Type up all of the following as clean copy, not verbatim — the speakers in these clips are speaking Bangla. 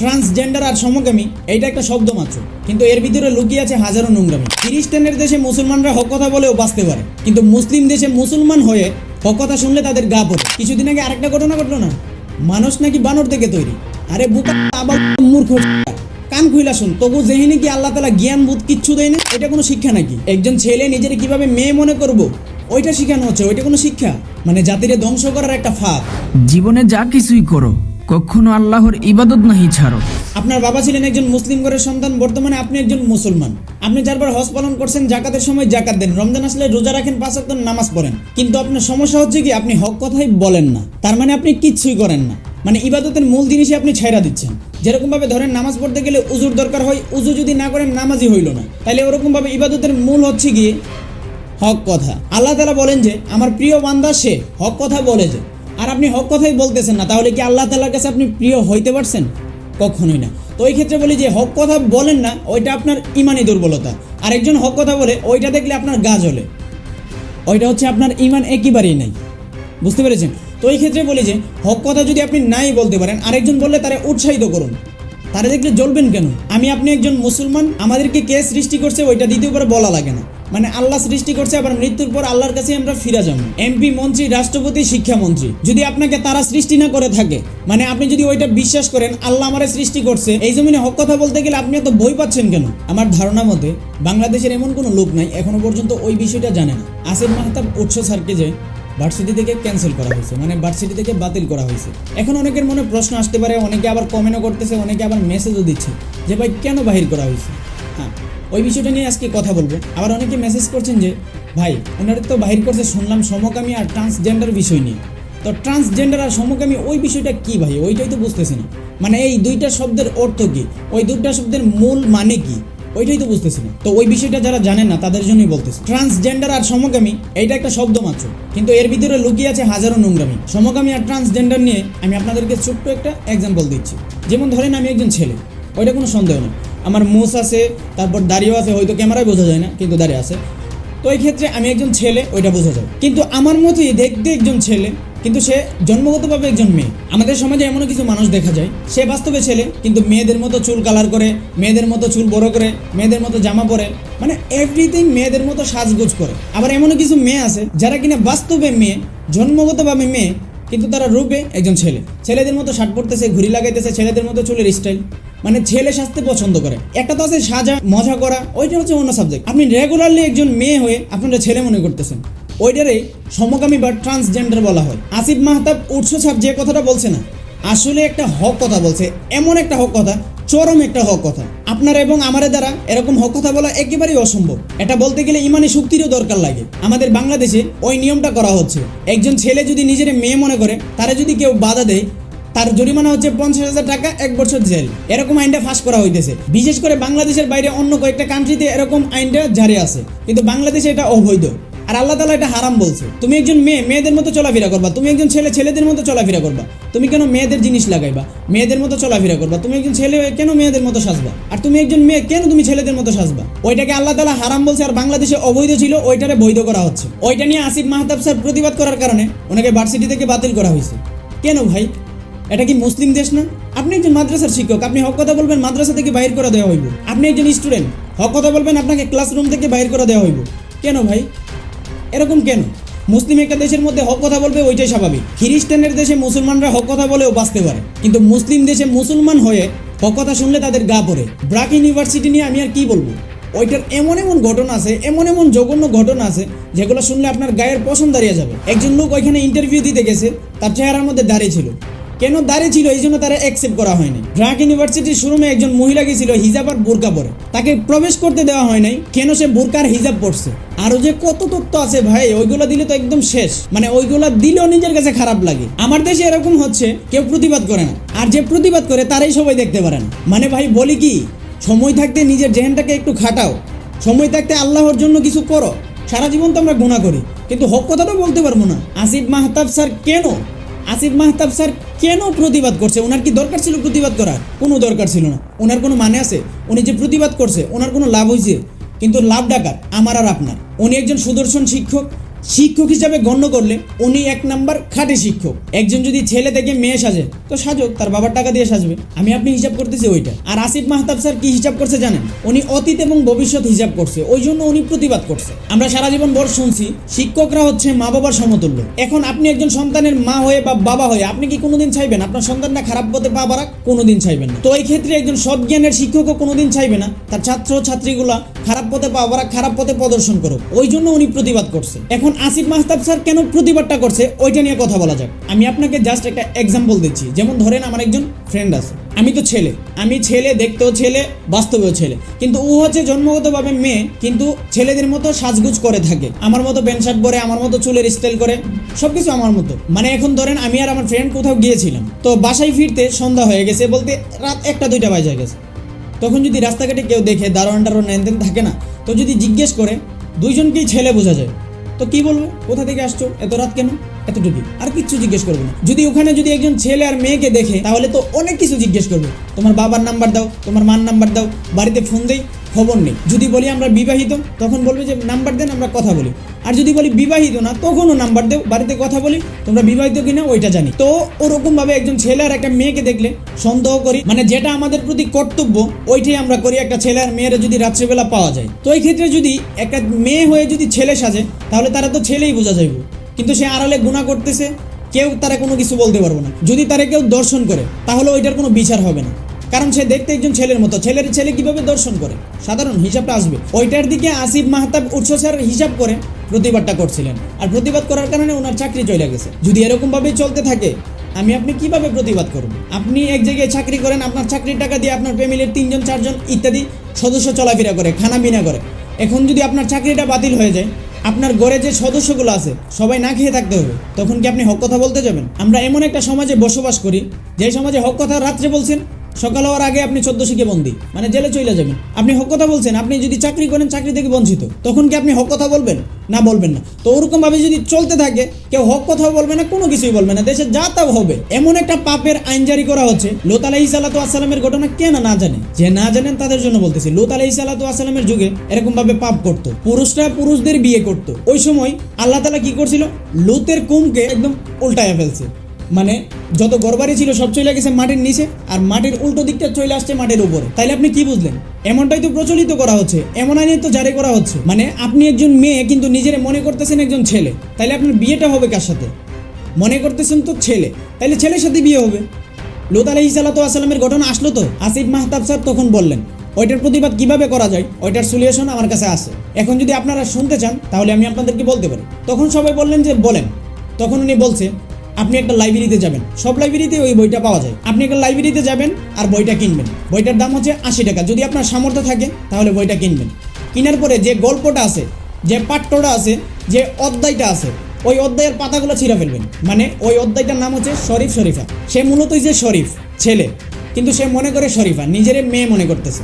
ট্রান্সজেন্ডার আর সমকামী এইটা একটা শব্দ মাত্র, কিন্তু এর ভিতরে লুকিয়ে আছে হাজারো নোংরামি। খ্রিস্টানের দেশে মুসলমানরা হক কথা বলেও বাঁচতে পারে, কিন্তু মুসলিম দেশে মুসলমান হয়ে হক কথা শুনলে তাদের গা পড়ে। কিছুদিন আগে আরেকটা ঘটনা ঘটলো না, মানুষ নাকি বানর থেকে তৈরি। আরে বুকা আবার মূর্খ, কান খুইলা শুন, তবু যেহিনী কি আল্লাহ তাআলা জ্ঞান বুধ কিচ্ছু দেয় না? এটা কোনো শিক্ষা নাকি? একজন ছেলে নিজের কিভাবে মেয়ে মনে করবো ওইটা শিখানো হচ্ছে, ওইটা কোনো শিক্ষা? মানে জাতিরে ধ্বংস করার একটা ফাঁদ। জীবনে যা কিছুই করো কখনো আল্লাহর ইবাদত নাহি ছাড়ো। আপনার বাবা ছিলেন একজন মুসলিম ঘরের সন্তান, বর্তমানে আপনি একজন মুসলমান। আপনি যারপর হজ পালন করছেন, জাকাতের সময় জাকাত দেন, রমজান আসলে রোজা রাখেন, 5 ওয়াক্ত নামাজ পড়েন, কিন্তু আপনার সমস্যা হচ্ছে কি আপনি হক কথাই বলেন না। তার মানে আপনি কিচ্ছুই করেন না, মানে ইবাদতের মূল জিনিসই আপনি ছাইড়া দিচ্ছেন। যেরকম ভাবে ধরেন নামাজ পড়তে গেলে উজুর দরকার হয়, উজু যদি না করেন নামাজই হইল না, তাহলে ওরকম ভাবে ইবাদতের মূল হচ্ছে গিয়ে হক কথা। আল্লাহ তাআলা বলেন যে আমার প্রিয় বান্দা সে হক কথা বলে যে, আর আপনি হক কথাই বলতেছেন না, তাহলে কি আল্লাহ তাআলার কাছে আপনি প্রিয় হইতে পারছেন? কখনোই না। তো এই ক্ষেত্রে বলি যে হক কথা বলেন না, ওইটা আপনার ইমানি দুর্বলতা। আর একজন হক কথা বলে ওইটা দেখলে আপনার গা জ্বলে, ওইটা হচ্ছে আপনার ইমান একেবারেই নাই। বুঝতে পেরেছেন? তো এই ক্ষেত্রে বলি যে হক কথা যদি আপনি নাই বলতে পারেন, আরেকজন বললে তারা উৎসাহিত করুন। তারা দেখলে জ্বলবেন কেন? আপনি একজন মুসলমান, আমাদেরকে কে সৃষ্টি করছে ওইটা দ্বিতীয় করে বলা লাগে না। মানে আল্লাহ সৃষ্টি করছে, আবার মৃত্যুর পর আল্লাহর কাছে আমরা ফিরে যাব। এমপি, মন্ত্রী, রাষ্ট্রপতি, শিক্ষামন্ত্রী, যদি আপনাকে তারা সৃষ্টি না করে থাকে, মানে আপনি যদি ওইটা বিশ্বাস করেন আল্লাহ আমারে সৃষ্টি করছে, এই জমিনে হক কথা বলতে গেলে আপনি এত ভয় পাচ্ছেন কেন? আমার ধারণা মতে বাংলাদেশের এমন কোনো লোক নাই এখনো পর্যন্ত ওই বিষয়টা জানে না। আসিফ মাহতাব উৎস স্যারকে যে ভার্সিটি থেকে ক্যান্সেল করা হয়েছে, মানে ভার্সিটি থেকে বাতিল করা হয়েছে। এখন অনেকের মনে প্রশ্ন আসতে পারে, অনেকে আবার কমেন্টও করতেছে, অনেকে আবার মেসেজও দিচ্ছে যে ভাই কেন বাহির করা হয়েছে। হ্যাঁ, ওই বিষয়টা নিয়ে আজকে কথা বলবো। আবার অনেকে মেসেজ করছেন যে ভাই ওনারা তো বাহির করছে শুনলাম সমকামী আর ট্রান্সজেন্ডার বিষয় নিয়ে, তো ট্রান্সজেন্ডার আর সমকামী ওই বিষয়টা কি ভাই? ওইটাই তো বুঝতেছি না। মানে এই দুইটা শব্দের অর্থ কি, ওই দুইটা শব্দের মূল মানে কি, ওইটাই তো বুঝতেছি না। তো ওই বিষয়টা যারা জানেন না তাদের জন্যই বলতেছি। ট্রান্সজেন্ডার আর সমকামী এইটা একটা শব্দ মাত্র, কিন্তু এর ভিতরে লুকিয়ে আছে হাজারো নোংরামি। সমকামী আর ট্রান্সজেন্ডার নিয়ে আমি আপনাদেরকে ছোট্ট একটা এক্সাম্পল দিচ্ছি। যেমন ধরেন আমি একজন ছেলে, ওইটা কোনো সন্দেহ নেই, আমার মুছ আছে, তারপর দাড়িও আছে, হয়তো ক্যামেরায় বোঝা যায় না কিন্তু দাড়ি আছে। তো এই ক্ষেত্রে আমি একজন ছেলে, ওইটা বোঝা যায়। কিন্তু আমার মতোই দেখতে একজন ছেলে, কিন্তু সে জন্মগতভাবে একজন মেয়ে। আমাদের সমাজে এমনও কিছু মানুষ দেখা যায়, সে বাস্তবে ছেলে কিন্তু মেয়েদের মতো চুল কালার করে, মেয়েদের মতো চুল বড় করে, মেয়েদের মতো জামা পরে, মানে এভরিথিং মেয়েদের মতো সাজগোজ করে। আবার এমনও কিছু মেয়ে আছে যারা কিনা বাস্তবে মেয়ে, জন্মগতভাবে মেয়ে, কিন্তু তারা রূপে একজন ছেলে। ছেলেদের মতো শার্ট পরতেছে, ঘুড়ি লাগাইতেছে, ছেলেদের মতো চুলের স্টাইল, মানে ছেলে সাজতে পছন্দ করে। একটা তো আছে সাজা মজা করা, ওইটা হচ্ছে অন্য সাবজেক্ট। আপনি রেগুলারলি একজন মেয়ে হয়ে আপনারা ছেলে মনে করতেছেন, ওইটারে সমকামী বা ট্রান্সজেন্ডার বলা হয়। আসিফ মাহতাব উৎস ছাড় যে কথাটা বলছে না, আসলে একটা হক কথা বলছে, এমন একটা হক কথা, চরম একটা হক কথা। আপনার এবং আমার দ্বারা এরকম হক কথা বলা একেবারেই অসম্ভব। এটা বলতে গেলে ইমানি শক্তিরও দরকার লাগে। আমাদের বাংলাদেশে ওই নিয়মটা করা হচ্ছে, একজন ছেলে যদি নিজের মেয়ে মনে করে, তারা যদি কেউ বাধা দেয়, তার জরিমানা হচ্ছে 50,000 টাকা, 1 বছর জেল। এরকম আইনটা ফাঁস করা হইতেছে। বিশেষ করে বাংলাদেশের বাইরে অন্য কয়েকটা কান্ট্রিতে এরকম আইনটা জারি আছে, কিন্তু বাংলাদেশে এটা অবৈধ। আর আল্লাহ তাআলা এটা হারাম বলছে। তুমি একজন মেয়ে, মেয়েদের মতো চলাফেরা করবা। তুমি একজন ছেলে, ছেলেদের মতো চলাফেরা করবা। তুমি কেন মেয়েদের জিনিস লাগাইবা? মেয়েদের মতো চলাফেরা করবা। তুমি একজন ছেলে কেন মেয়েদের মতো সাজবা? আর তুমি একজন মেয়ে কেন তুমি ছেলেদের মতো সাজবা? ওইটাকে আল্লাহ তাআলা হারাম বলছে, আর বাংলাদেশে অবৈধ ছিল, ওইটারে বৈধ করা হচ্ছে। ওইটা নিয়ে আসিফ মাহতাব স্যার প্রতিবাদ করার কারণে ওনাকে ভার্সিটি থেকে বাতিল করা হয়েছে। কেন ভাই? এটা কি মুসলিম দেশ না? আপনি একজন মাদ্রাসার শিক্ষক, আপনি হক কথা বলবেন, মাদ্রাসা থেকে বাইর করে দেওয়া হইব। আপনি একজন স্টুডেন্ট, হক কথা বলবেন, আপনাকে ক্লাসরুম থেকে বাইর করে দেওয়া হইব। কেন ভাই? এরকম কেন? মুসলিম একটা দেশের মধ্যে হক কথা বলবে, ওইটাই স্বাভাবিক। খ্রিস্টানের দেশে মুসলমানরা হক কথা বলেও বাঁচতে পারে, কিন্তু মুসলিম দেশে মুসলমান হয়ে হক কথা শুনলে তাদের গা পড়ে। ব্র্যাক ইউনিভার্সিটি নিয়ে আমি আর কি বলবো? ওইটার এমন এমন ঘটনা আছে, এমন এমন জঘন্য ঘটনা আছে, যেগুলো শুনলে আপনার গায়ের পশম দাঁড়িয়ে যাবে। একজন লোক ওইখানে ইন্টারভিউ দিতে গেছে, তার চেহারার মধ্যে দাঁড়িয়ে ছিল। কেন দাঁড়িয়ে ছিল? এই জন্য তারা অ্যাকসেপ্ট করা হয়নি। ব্র্যাক ইউনিভার্সিটির শোরুমে একজন মহিলা গেছিল হিজাব আর বোরকা পরে, তাকে প্রবেশ করতে দেওয়া হয় নাই। কেন? সে বোরকা আর হিজাব পরছে। আরো যে কত তথ্য আছে ভাই, ওইগুলো দিলে তো একদম শেষ। মানে ওইগুলো দিলেও নিজের কাছে খারাপ লাগে। আমার দেশে এরকম হচ্ছে, কেউ প্রতিবাদ করে না, আর যে প্রতিবাদ করে তারাই সবাই দেখতে পারে না। মানে ভাই বলি কি, সময় থাকতে নিজের জেহেনটাকে একটু খাটাও, সময় থাকতে আল্লাহর জন্য কিছু করো। সারা জীবন তো আমরা গুনাহ করি, কিন্তু হক কথাটা বলতে পারবো না। আসিফ মাহতাব স্যার কেন প্রতিবাদ করছে? ওনার কি দরকার ছিল প্রতিবাদ করার? কোনো দরকার ছিল না। ওনার কোনো মানে আছে? উনি যে প্রতিবাদ করছে ওনার কোনো লাভ হয়েছে? কিন্তু লাভ ডাকার আমার আর আপনার। উনি একজন সুদর্শন শিক্ষক, শিক্ষক হিসাবে গণ্য করলে উনি 1 নাম্বার খাঁটি শিক্ষক। একজন যদি ছেলে থেকে মেয়ে সাজে তো সাজুক, তার বাবার টাকা দিয়ে সাজবে, আমি আপনি হিসাব করতেছি ওইটা। আর আসিফ মাহতাব স্যার কি হিসাব করছে জানেন? উনি অতীত এবং ভবিষ্যৎ হিসাব করছে, ওই জন্য উনি প্রতিবাদ করছে। আমরা সারা জীবন ভর শুনছি শিক্ষকরা হচ্ছে মা বাবার সমতুল্য। এখন আপনি একজন সন্তানের মা হয়ে বা বাবা হয়ে আপনি কি কোনোদিন চাইবেন আপনার সন্তানটা খারাপ পথে পা বাড়াক? কোনোদিন চাইবেন না। তো এই ক্ষেত্রে একজন সৎ জ্ঞানের শিক্ষকও কোনোদিন চাইবে না তার ছাত্র ছাত্রীগুলা খারাপ পথে পা বাড়াক, খারাপ পথে প্রদর্শন করুক, ওই জন্য উনি প্রতিবাদ করছে। এখন আসিফ মাহতাব স্যার কেন প্রতিবাদটা করছে ওইটা নিয়ে কথা বলা যাক। আমি আপনাকে জাস্ট একটা এক্সাম্পল দিচ্ছি। যেমন ধরেন আমার একজন ফ্রেন্ড আছে, আমি তো ছেলে, আমি ছেলে, দেখতেও ছেলে, বাস্তবেও ছেলে, কিন্তু ও হচ্ছে জন্মগতভাবে মেয়ে, কিন্তু ছেলেদের মতো সাজগুজ করে থাকে, আমার মতো প্যান্ট শার্ট পরে, আমার মতো চুলের স্টাইল করে, সবকিছু আমার মতো। মানে এখন ধরেন আমি আর আমার ফ্রেন্ড কোথাও গিয়েছিলাম, তো বাসায় ফিরতে সন্ধ্যা হয়ে গেছে, বলতে রাত 1টা-2টা বাজে গেছে। তখন যদি রাস্তাঘাটে কেউ দেখে, দারোয়ান টারোয়ান নেন থাকে না, তো যদি জিজ্ঞেস করে দুইজনকেই ছেলে বোঝা যায়, তো কি বলবো? কোথা থেকে আসছো, এত রাত কেন, এতটুকু, আর কিচ্ছু জিজ্ঞেস করবে না। যদি ওখানে যদি একজন ছেলে আর মেয়েকে দেখে তাহলে তো অনেক কিছু জিজ্ঞেস করবে, তোমার বাবার নাম্বার দাও, তোমার মার নাম্বার দাও, বাড়িতে ফোন দেই, খবর নেই। যদি বলি আমরা বিবাহিত তখন বলবে যে নাম্বার দেন, আমরা কথা বলি। আর যদি বলি বিবাহিত না তখনও নাম্বার দেও, বাড়িতে কথা বলি, তোমরা বিবাহিত কিনা ওইটা জানি। তো ওরকম ভাবে একজন ছেলে আর একটা মেয়েকে দেখলে সন্দেহ করি, মানে যেটা আমাদের প্রতি কর্তব্য ওইটাই আমরা করি। একটা ছেলে আর মেয়েরা যদি রাত্রেবেলা পাওয়া যায়, তো এই ক্ষেত্রে যদি একটা মেয়ে হয়ে যদি ছেলে সাজে তাহলে তারা তো ছেলেই বোঝা যাইব, কিন্তু সে আড়ালে গুনাহ করতেছে, কেউ তারা কোনো কিছু বলতে পারবো না। যদি তারা কেউ দর্শন করে তাহলে ওইটার কোনো বিচার হবে না, কারণ সে দেখতে একজন ছেলের মতো। ছেলের ছেলে কিভাবে দর্শন করে, সাধারণ হিসাবটা আসবে। ওইটার দিকে আসিফ মাহতাব উৎস স্যার হিসাব করে প্রতিবাদটা করছিলেন, আর প্রতিবাদ করার কারণে ওনার চাকরি চলে গেছে। যদি এরকম ভাবে চলতে থাকে আমি আপনি কিভাবে প্রতিবাদ করব? আপনি এক জায়গায় চাকরি করেন, আপনার চাকরির টাকা দিয়ে আপনার ফ্যামিলির 3জন 4জন ইত্যাদি সদস্য চলাফেরা করে, খানা বিনা করে। এখন যদি আপনার চাকরিটা বাতিল হয়ে যায়, আপনার ঘরে যে সদস্যগুলো আছে সবাই না খেয়ে থাকতে হবে, তখন কি আপনি হক কথা বলতে যাবেন? আমরা এমন একটা সমাজে বসবাস করি যে সমাজে হক কথা রাত্রে বলছেন, সকাল হওয়ার আগে আপনি 14 শিখে বন্দি, মানে জেলে চলে যাবেন। আপনি হক কথা বলছেন, আপনি যদি চাকরি করেন চাকরি থেকে বঞ্চিত, তখন কি আপনি হক কথা বলবেন? না, বলবেন না। তো ওরকম ভাবে যদি চলতে থাকে, কেউ হক কথাও বলবে না, কোনো কিছুই বলবে না, দেশে যা তা হবে। এমন একটা পাপের আইন জারি করা হচ্ছে। লূত আলাইহিস সালাতু ওয়াস সালামের ঘটনা কে না জানে? যে না জানেন তাদের জন্য বলতেছি, লূত আলাইহিস সালাতু ওয়াস সালামের যুগে এরকম ভাবে পাপ করত, পুরুষরা পুরুষদের বিয়ে করত। ওই সময় আল্লাহ তাআলা কি করছিল? লূতের কুমকে একদম উল্টায়া ফেলছে, মানে যত ঘরবাড়ি ছিল সব চলে গেছে মাটির নিচে, আর মাটির উল্টো দিকটা চলে আসছে মাটির উপরে। তাইলে আপনি কি বুঝলেন? এমনটাই তো প্রচলিত করা হচ্ছে, এমন আইনে তো জারি করা হচ্ছে। মানে আপনি একজন মেয়ে কিন্তু নিজের মনে করতেছেন একজন ছেলে, তাইলে আপনার বিয়েটা হবে কার সাথে? মনে করতেছেন তো ছেলে, তাইলে ছেলের সাথে বিয়ে হবে। লূত আলাইহিস সালাতু ওয়াস সালামের ঘটনা আসলো তো, আসিফ মাহতাব স্যার তখন বললেন ওইটার প্রতিবাদ কিভাবে করা যায়, ওইটার সলিউশন আমার কাছে আছে। এখন যদি আপনারা শুনতে চান তাহলে আমি আপনাদেরকে বলতে পারি। তখন সবাই বললেন যে বলেন। তখন উনি বলছে আপনি একটা লাইব্রেরিতে যাবেন, সব লাইব্রেরিতে ওই বইটা পাওয়া যায়। আপনি একটা লাইব্রেরিতে যাবেন আর বইটা কিনবেন। বইটার দাম হচ্ছে 80 টাকা। যদি আপনার সামর্থ্য থাকে তাহলে বইটা কিনবেন। কেনার পরে যে গল্পটা আছে, যে পাঠ্যটা আছে, যে অধ্যায়টা আছে, ওই অধ্যায়ের পাতাগুলো ছিঁড়ে ফেলবেন। মানে ওই অধ্যায়টার নাম হচ্ছে শরীফ শরীফা। সে মূলত যে শরীফ ছেলে, কিন্তু সে মনে করে শরীফা, নিজের মেয়ে মনে করতেছে।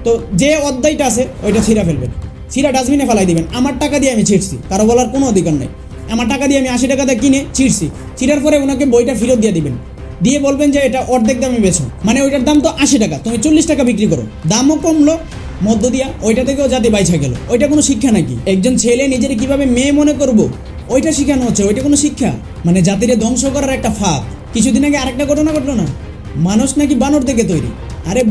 তো যে অধ্যায়টা আছে ওইটা ছিঁড়ে ফেলবেন, ছিঁড়া ডাস্টবিনে ফেলাই দিবেন। আমার টাকা দিয়ে আমি ছিঁড়ছি, কারো বলার কোনো অধিকার নেই। আমার টাকা দিয়ে আমি 80 টাকা দিয়ে কিনে ছিঁড়ছি, ছিঁড়ার পরে ওনাকে বইটা ফেরত দিয়ে দিবেন, দিয়ে বলবেন যে এটা অর্ধেক দামে বেচো। মানে ওইটার দাম তো 80 টাকা, তুমি 40 টাকা বিক্রি করো, দামও কমলো, মধ্য দিয়া ওইটা থেকেও জাতি বাইছা গেল। ওইটা কোনো শিক্ষা নাকি? একজন ছেলে নিজের কিভাবে মেয়ে মনে করবো ওইটা শিখানো হচ্ছে, ওইটা কোনো শিক্ষা? মানে জাতিরে ধ্বংস করার একটা ফাঁদ। কিছুদিন আগে আরেকটা ঘটনা ঘটলো না, মানুষ নাকি বানর থেকে তৈরি। আরে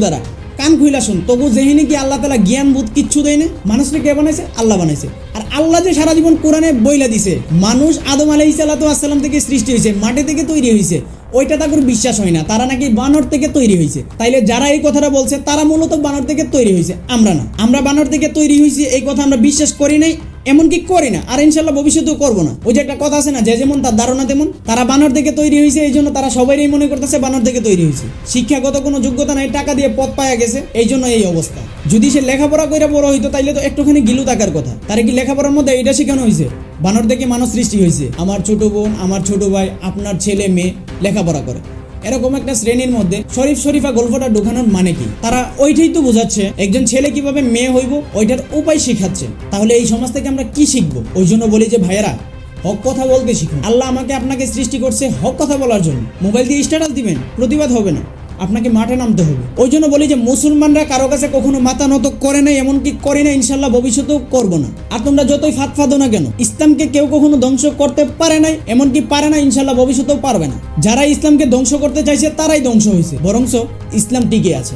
দ্বারা কান খুইলা শুন, তবু যেহিনী কি আল্লাহ তাআলা জ্ঞান বুধ কিচ্ছু দেয় না। মানুষকে কে বানাইছে? আল্লাহ বানাইছে। আর আল্লাহ যে সারা জীবন কোরআনে বইলা দিছে মানুষ আদম আলাইহিস সালাতু ওয়াস সালাম থেকে সৃষ্টি হয়েছে, মাটি থেকে তৈরি হয়েছে, ওইটা তাদের বিশ্বাস হয় না। তারা নাকি বানর থেকে তৈরি হয়েছে। তাইলে যারা এই কথাটা বলছে তারা মূলত বানর থেকে তৈরি হয়েছে, আমরা না। আমরা বানর থেকে তৈরি হয়েছি এই কথা আমরা বিশ্বাস করি নাই, এমনকি করি না, আর ইনশাল্লাহ ভবিষ্যতেও করবো না। ওই যে একটা কথা আছে না, যে যেমন তার ধারণা তেমন। তারা বানর থেকে তৈরি হয়েছে, এই জন্য তারা সবাই মনে করতেছে বানর থেকে তৈরি হয়েছে। শিক্ষাগত কোনো যোগ্যতা নাই, টাকা দিয়ে পদ পাওয়া গেছে, এই জন্য এই অবস্থা। যদি সে লেখাপড়া করে বড় হইতো তাইলে তো একটুখানি গিলু থাকার কথা। তারা কি লেখাপড়ার মধ্যে এটা শেখানো হয়েছে? বানর থেকে মানুষ সৃষ্টি হয়েছে। আমার ছোট বোন, আমার ছোট ভাই, আপনার ছেলে মেয়ে লেখাপড়া করে, এরকম একটা শ্রেণীর মধ্যে শরীফ শরীফা গল্পটা ঢুকানোর মানে কি? তারা ওইটাই তো বোঝাচ্ছে একজন ছেলে কিভাবে মেয়ে হইব, ওইটার উপায় শিখাচ্ছে। তাহলে এই সমাজ থেকে আমরা কি শিখবো? ওই জন্য বলি যে ভাইয়েরা, হক কথা বলতে শিখুন। আল্লাহ আমাকে আপনাকে সৃষ্টি করছে হক কথা বলার জন্য। মোবাইল দিয়ে স্ট্যাটাস দিবেন, প্রতিবাদ হবে না। আপনাকে মাঠে নামতে হবে। ওই জন্য বলি যে মুসলমানরা কারো কাছে কখনো মাথা নত করে নাই, এমনকি করে না, ইনশাল্লাহ ভবিষ্যতেও করবো না। আর তোমরা যতই ফাঁদো না কেন, ইসলামকে কেউ কখনো ধ্বংস করতে পারে নাই, এমনকি পারে না, ইনশাল্লাহ ভবিষ্যতেও পারবে না। যারা ইসলামকে ধ্বংস করতে চাইছে তারাই ধ্বংস হয়েছে, বরঞ্চ ইসলাম টিকে আছে।